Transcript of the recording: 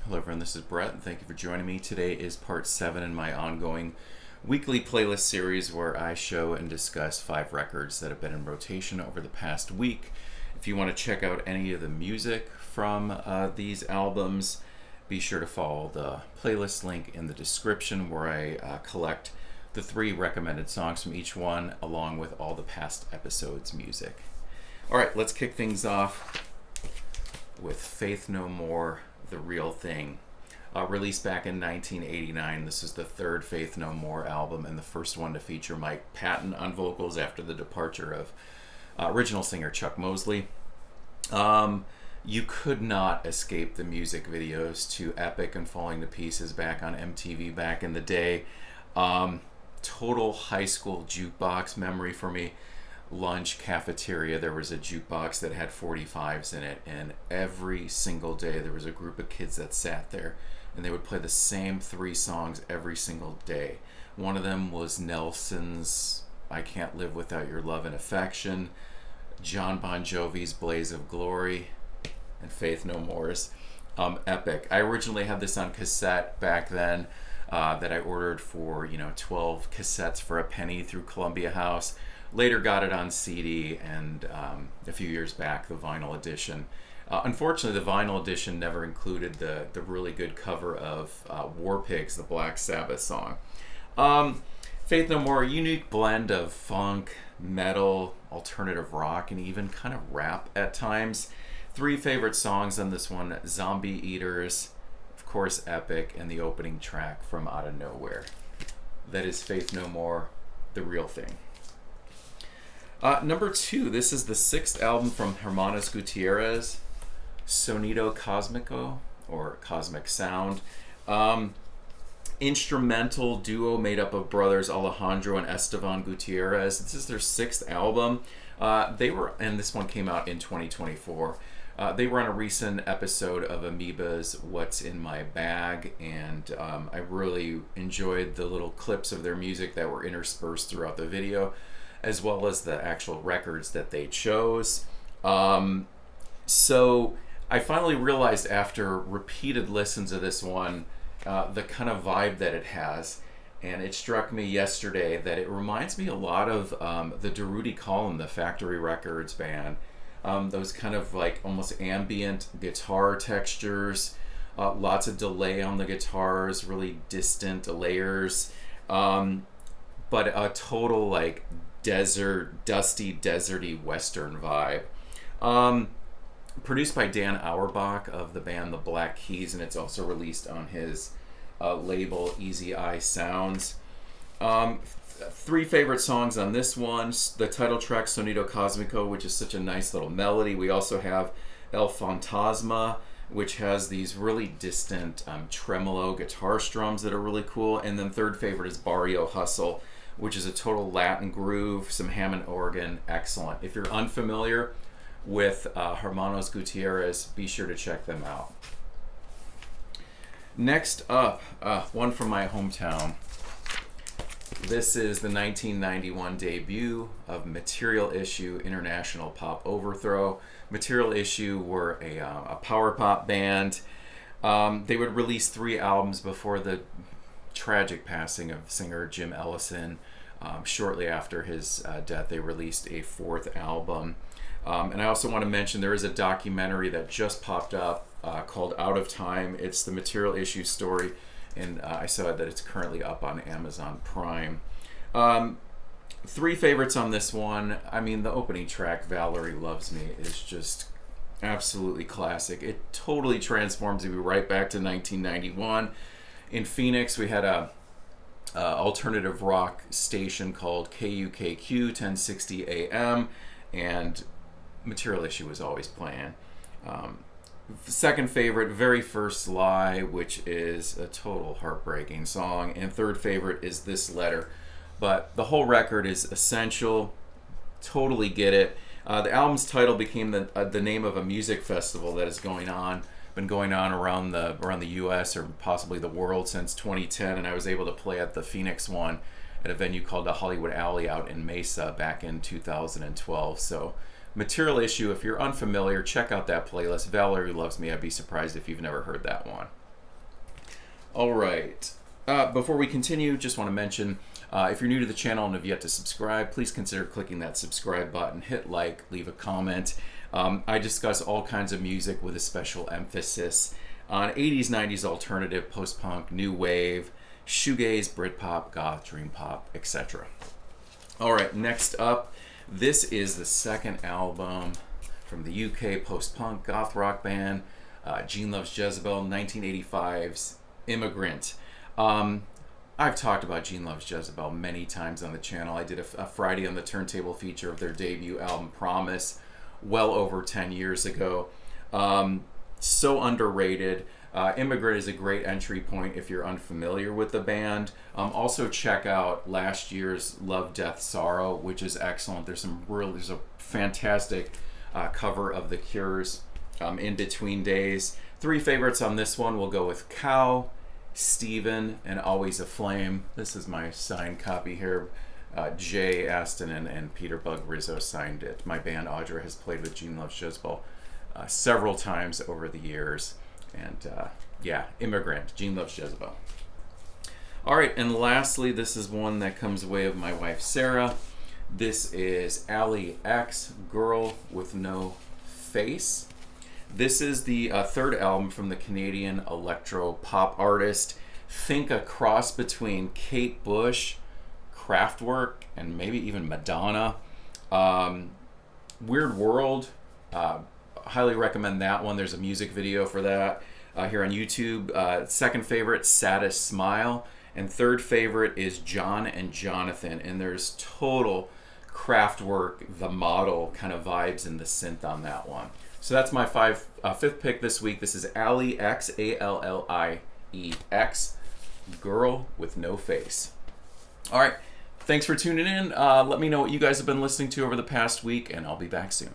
Hello everyone, this is Brett and thank you for joining me. Today is part 7 in my ongoing weekly playlist series where I show and discuss 5 records that have been in rotation over the past week. If you want to check out any of the music from these albums, be sure to follow the playlist link in the description where I collect the 3 recommended songs from each one along with all the past episodes' music. Alright, let's kick things off with Faith No More, The Real Thing. Released back in 1989, this is the 3rd Faith No More album and the first one to feature Mike Patton on vocals after the departure of original singer Chuck Mosley. You could not escape the music videos to Epic and Falling to Pieces back on MTV back in the day. Total high school jukebox memory for me. Lunch cafeteria, there was a jukebox that had 45s in it, and every single day there was a group of kids that sat there and they would play the same 3 songs every single day. One of them was Nelson's I Can't Live Without Your Love and Affection, John Bon Jovi's Blaze of Glory, and Faith No More's Epic. I originally had this on cassette back then that I ordered for 12 cassettes for a penny through Columbia House. Later got it on CD, and a few years back, the vinyl edition. Unfortunately, the vinyl edition never included the really good cover of War Pigs, the Black Sabbath song. Faith No More, a unique blend of funk, metal, alternative rock, and even kind of rap at times. 3 favorite songs on this one: Zombie Eaters, of course Epic, and the opening track from Out of Nowhere. That is Faith No More, The Real Thing. Number 2, this is the 6th album from Hermanos Gutiérrez, Sonido Cósmico, or Cosmic Sound. Instrumental duo made up of brothers Alejandro and Esteban Gutierrez. This is their 6th album. And this one came out in 2024. They were on a recent episode of Amoeba's What's in My Bag, and I really enjoyed the little clips of their music that were interspersed throughout the video, as well as the actual records that they chose. So I finally realized after repeated listens of this one, the kind of vibe that it has. And it struck me yesterday that it reminds me a lot of the Durruti Column, the Factory Records band. Those kind of like almost ambient guitar textures, lots of delay on the guitars, really distant layers, but a total like dusty, deserty Western vibe. Produced by Dan Auerbach of the band The Black Keys, and it's also released on his label Easy Eye Sounds. 3 favorite songs on this one: the title track Sonido Cósmico, which is such a nice little melody. We also have El Fantasma, which has these really distant tremolo guitar strums that are really cool. And then 3rd favorite is Barrio Hustle, which is a total Latin groove, some Hammond organ, excellent. If you're unfamiliar with Hermanos Gutiérrez, be sure to check them out. Next up, one from my hometown. This is the 1991 debut of Material Issue International Pop Overthrow. Material Issue were a power pop band. They would release 3 albums before the tragic passing of singer Jim Ellison. Shortly after his death, they released a 4th album. And I also want to mention there is a documentary that just popped up called Out of Time. It's the Material Issue story, and I saw that it's currently up on Amazon Prime. 3 favorites on this one. I mean, the opening track, Valerie Loves Me, is just absolutely classic. It totally transforms you right back to 1991. In Phoenix, we had a alternative rock station called KUKQ 1060 AM, and Material Issue was always playing. 2nd favorite, Very First Lie, which is a total heartbreaking song. And 3rd favorite is This Letter. But the whole record is essential. Totally get it. The album's title became the name of a music festival that is been going on around the U.S. or possibly the world since 2010. And I was able to play at the Phoenix one at a venue called the Hollywood Alley out in Mesa back in 2012. So Material Issue, if you're unfamiliar, check out that playlist. Valerie Loves Me. I'd be surprised if you've never heard that one. All right. Before we continue, just want to mention, if you're new to the channel and have yet to subscribe, please consider clicking that subscribe button, hit like, leave a comment. I discuss all kinds of music with a special emphasis on 80s, 90s alternative, post-punk, new wave, shoegaze, Britpop, goth, dream pop, etc. All right, next up, this is the second album from the UK post-punk goth rock band, Gene Loves Jezebel, 1985's Immigrant. I've talked about Gene Loves Jezebel many times on the channel. I did a Friday on the Turntable feature of their debut album, Promise, well over 10 years ago. So underrated. Immigrant is a great entry point if you're unfamiliar with the band. Also check out last year's Love, Death, Sorrow, which is excellent. There's a fantastic cover of The Cure's In Between Days. 3 favorites on this one. We'll go with Cow, Steven, and Always Aflame. This is my signed copy here. Jay Aston and Peter Bug Rizzo signed it. My band Audra has played with Gene Loves Jezebel several times over the years. And yeah, Immigrant, Gene Loves Jezebel. All right, and lastly, this is one that comes the way of my wife Sarah. This is Allie X, Girl with No Face. This is the third album from the Canadian electro pop artist. Think a cross between Kate Bush, Kraftwerk, and maybe even Madonna. Weird World, highly recommend that one. There's a music video for that here on YouTube. Second favorite, Saddest Smile. And third favorite is John and Jonathan. And there's total Kraftwerk, The Model kind of vibes in the synth on that one. So that's my fifth pick this week. This is Allie X, Alliex, Girl with No Face. All right, thanks for tuning in. Let me know what you guys have been listening to over the past week, and I'll be back soon.